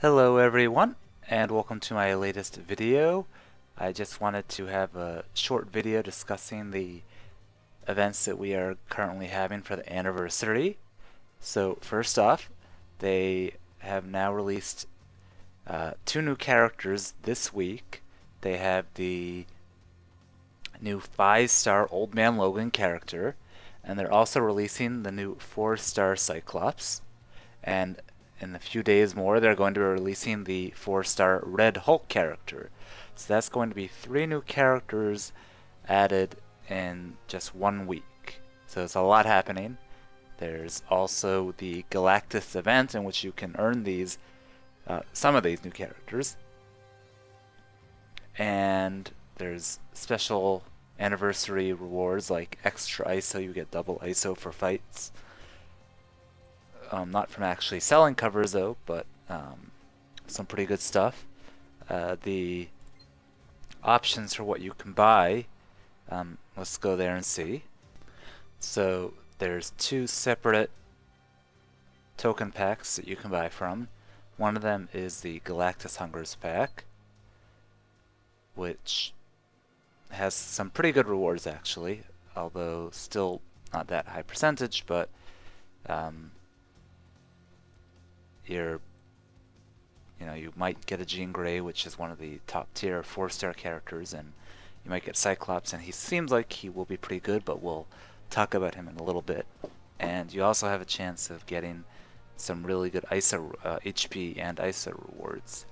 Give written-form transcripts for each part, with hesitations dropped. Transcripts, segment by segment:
Hello everyone, and welcome to my latest video. I just wanted to have a short video discussing the events that we are currently having for the anniversary. So first off, they have now released two new characters this week. They have the new 5-star Old Man Logan character, and they're also releasing the new 4-star Cyclops. And in a few days more, they're going to be releasing the 4-star Red Hulk character. So that's going to be 3 new characters added in just 1 week. So it's a lot happening. There's also the Galactus Event, in which you can earn some of these new characters. And there's special anniversary rewards like extra ISO. You get double ISO for fights. Not from actually selling covers though, but some pretty good stuff. The options for what you can buy, let's go there and see. So there's 2 separate token packs that you can buy from. One of them is the Galactus Pack, which has some pretty good rewards actually, although still not that high percentage, but you might get a Jean Grey, which is one of the top tier 4-star characters, and you might get Cyclops, and he seems like he will be pretty good, but we'll talk about him in a little bit. And you also have a chance of getting some really good ISO, HP and ISO rewards.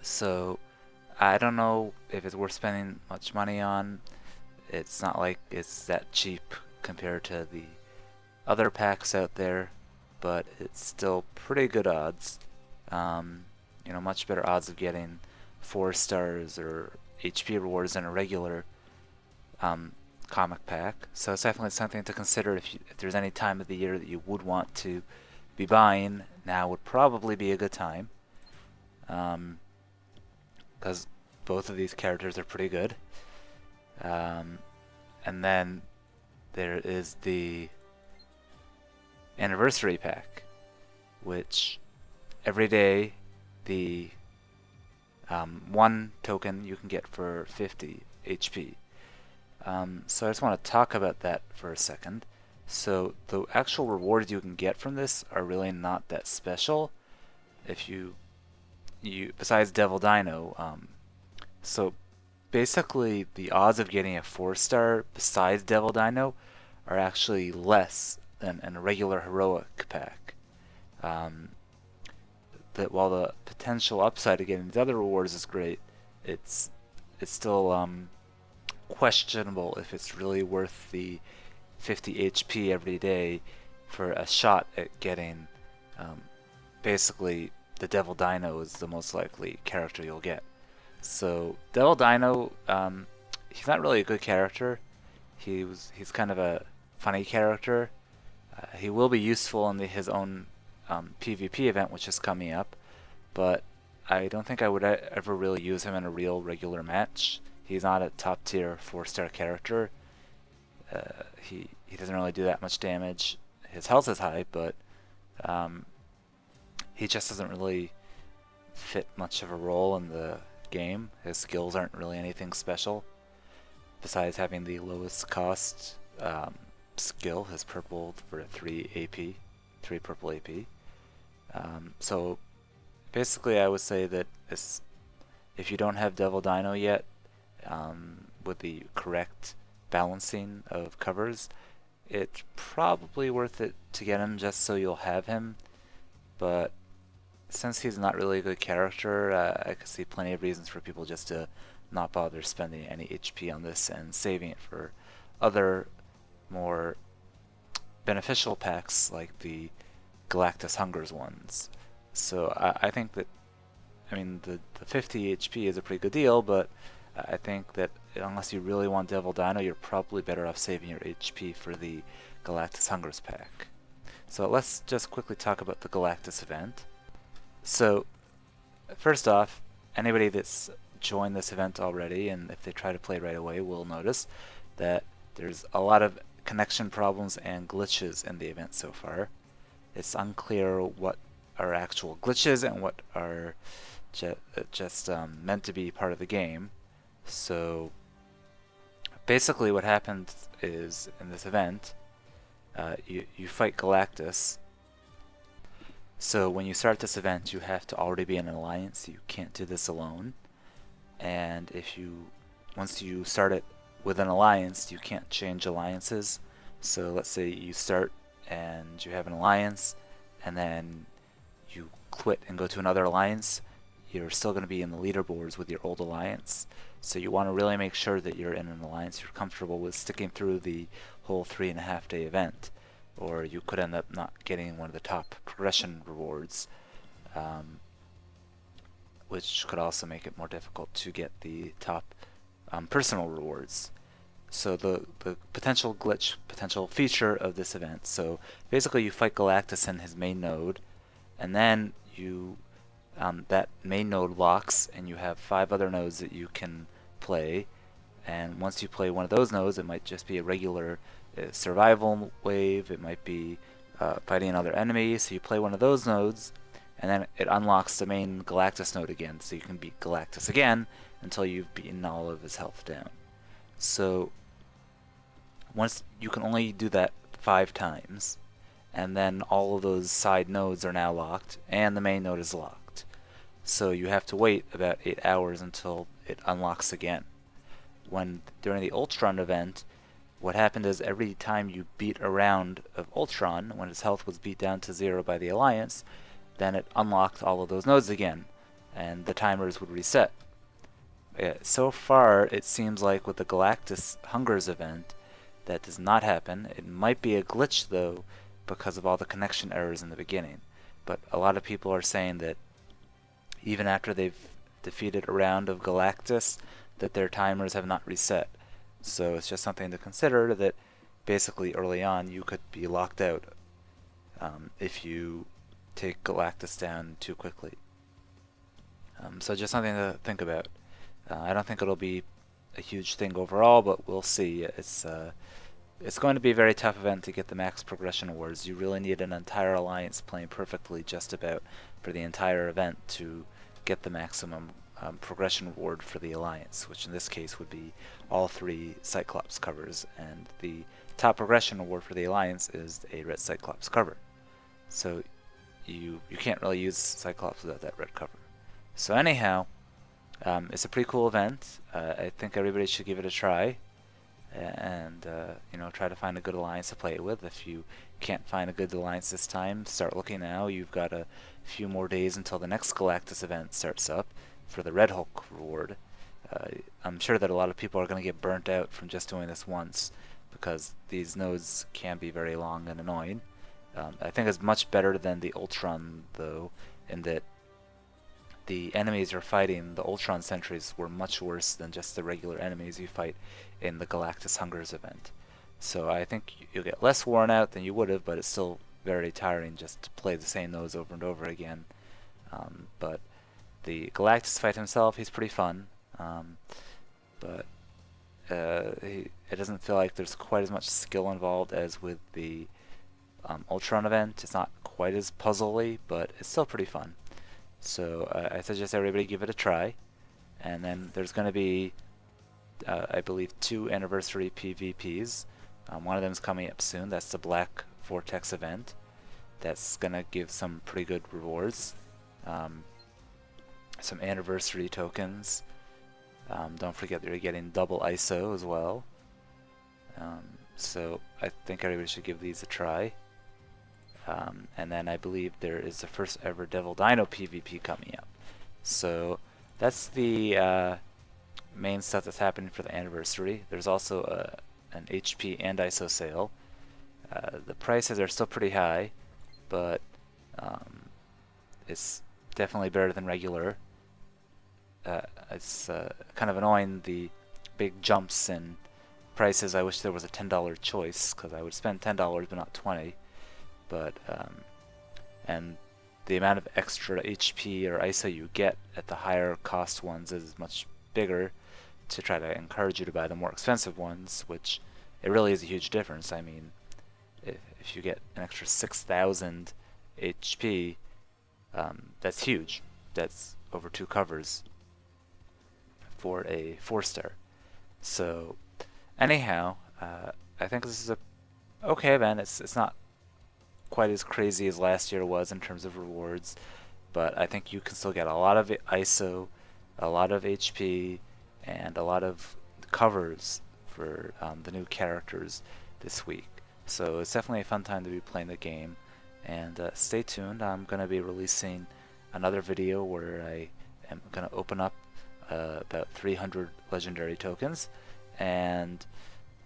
So I don't know if it's worth spending much money on. It's not like it's that cheap compared to the other packs out there, but it's still pretty good odds. Much better odds of getting 4 stars or HP rewards than a regular comic pack. So it's definitely something to consider if there's any time of the year that you would want to be buying. Now would probably be a good time, because both of these characters are pretty good. And then there is the anniversary pack, which every day the 1 token you can get for 50 HP. So I just want to talk about that for a second. So the actual rewards you can get from this are really not that special. If you besides Devil Dino, so basically the odds of getting a 4-star besides Devil Dino are actually less than in a regular heroic pack. That while the potential upside of getting these other rewards is great, it's still questionable if it's really worth the 50 HP every day for a shot at getting basically the Devil Dino is the most likely character you'll get. So Devil Dino, he's not really a good character. He's kind of a funny character. He will be useful in his own PvP event, which is coming up, but I don't think I would ever really use him in a real regular match. He's not a top tier 4-star character. He doesn't really do that much damage. His health is high, but he just doesn't really fit much of a role in the game. His skills aren't really anything special, besides having the lowest cost skill, his purple for 3 AP, 3 purple AP. So basically I would say that if you don't have Devil Dino yet, with the correct balancing of covers, it's probably worth it to get him just so you'll have him. But since he's not really a good character, I could see plenty of reasons for people just to not bother spending any HP on this and saving it for other more beneficial packs like the Galactus Hungers ones. So I think that, the 50 HP is a pretty good deal, but I think that unless you really want Devil Dino, you're probably better off saving your HP for the Galactus Hungers pack. So let's just quickly talk about the Galactus event. So first off, anybody that's joined this event already, and if they try to play right away, will notice that there's a lot of connection problems and glitches in the event so far. It's unclear what are actual glitches and what are just meant to be part of the game. So basically what happened is, in this event, you fight Galactus. So when you start this event, you have to already be in an alliance. You can't do this alone. And once you start it with an alliance, you can't change alliances. So let's say you start and you have an alliance, and then you quit and go to another alliance, you're still going to be in the leaderboards with your old alliance. So you want to really make sure that you're in an alliance you're comfortable with sticking through the whole 3.5-day event, or you could end up not getting one of the top progression rewards, which could also make it more difficult to get the top personal rewards. So the potential glitch, potential feature of this event. So basically you fight Galactus in his main node, and then you that main node locks, and you have 5 other nodes that you can play. And once you play one of those nodes, it might just be a regular survival wave. It might be fighting another enemy. So you play one of those nodes, and then it unlocks the main Galactus node again. So you can beat Galactus again until you've beaten all of his health down. So once you can only do that 5 times, and then all of those side nodes are now locked, and the main node is locked. So you have to wait about 8 hours until it unlocks again. During the Ultron event, what happened is every time you beat a round of Ultron, when his health was beat down to 0 by the Alliance, then it unlocked all of those nodes again, and the timers would reset. So far, it seems like with the Galactus Hungers event, that does not happen. It might be a glitch, though, because of all the connection errors in the beginning. But a lot of people are saying that even after they've defeated a round of Galactus, that their timers have not reset. So it's just something to consider, that basically early on you could be locked out if you take Galactus down too quickly. So just something to think about. I don't think it'll be a huge thing overall, but we'll see. It's going to be a very tough event to get the max progression awards. You really need an entire alliance playing perfectly just about for the entire event to get the maximum progression reward for the alliance, which in this case would be all 3 Cyclops covers, and the top progression award for the alliance is a red Cyclops cover. So you can't really use Cyclops without that red cover. So anyhow, it's a pretty cool event. I think everybody should give it a try, and try to find a good alliance to play it with. If you can't find a good alliance this time, start looking now. You've got a few more days until the next Galactus event starts up for the Red Hulk reward. I'm sure that a lot of people are going to get burnt out from just doing this once, because these nodes can be very long and annoying. I think it's much better than the Ultron, though, in that the enemies you're fighting, the Ultron sentries, were much worse than just the regular enemies you fight in the Galactus Hungers event. So I think you'll get less worn out than you would have, but it's still very tiring just to play the same nodes over and over again. But the Galactus fight himself, he's pretty fun, but it doesn't feel like there's quite as much skill involved as with the Ultron event. It's not quite as puzzly, but it's still pretty fun. So I suggest everybody give it a try. And then there's going to be, I believe, 2 anniversary PvPs. One of them is coming up soon. That's the Black Vortex event. That's going to give some pretty good rewards. Some anniversary tokens. Don't forget that you're getting double ISO as well. So I think everybody should give these a try. And then I believe there is the first ever Devil Dino PvP coming up. So that's the main stuff that's happening for the anniversary. There's also an HP and ISO sale. The prices are still pretty high, but it's definitely better than regular. It's kind of annoying, the big jumps in prices. I wish there was a $10 choice, because I would spend $10 but not $20. But and the amount of extra HP or ISO you get at the higher cost ones is much bigger, to try to encourage you to buy the more expensive ones, which it really is a huge difference. I mean, if you get an extra 6,000 HP, That's huge. That's over 2 covers for a 4-star. So anyhow, I think this is a okay event. It's not quite as crazy as last year was in terms of rewards, but I think you can still get a lot of ISO, a lot of HP, and a lot of covers for the new characters this week. So it's definitely a fun time to be playing the game. And stay tuned. I'm going to be releasing another video where I am going to open up about 300 legendary tokens, and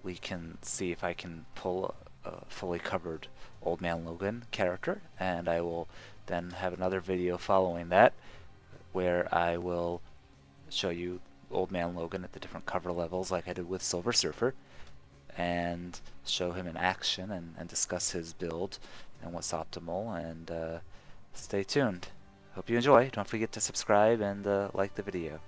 we can see if I can pull a fully covered Old Man Logan character, and I will then have another video following that where I will show you Old Man Logan at the different cover levels like I did with Silver Surfer, and show him in action and discuss his build and what's optimal. And stay tuned. Hope you enjoy. Don't forget to subscribe and like the video.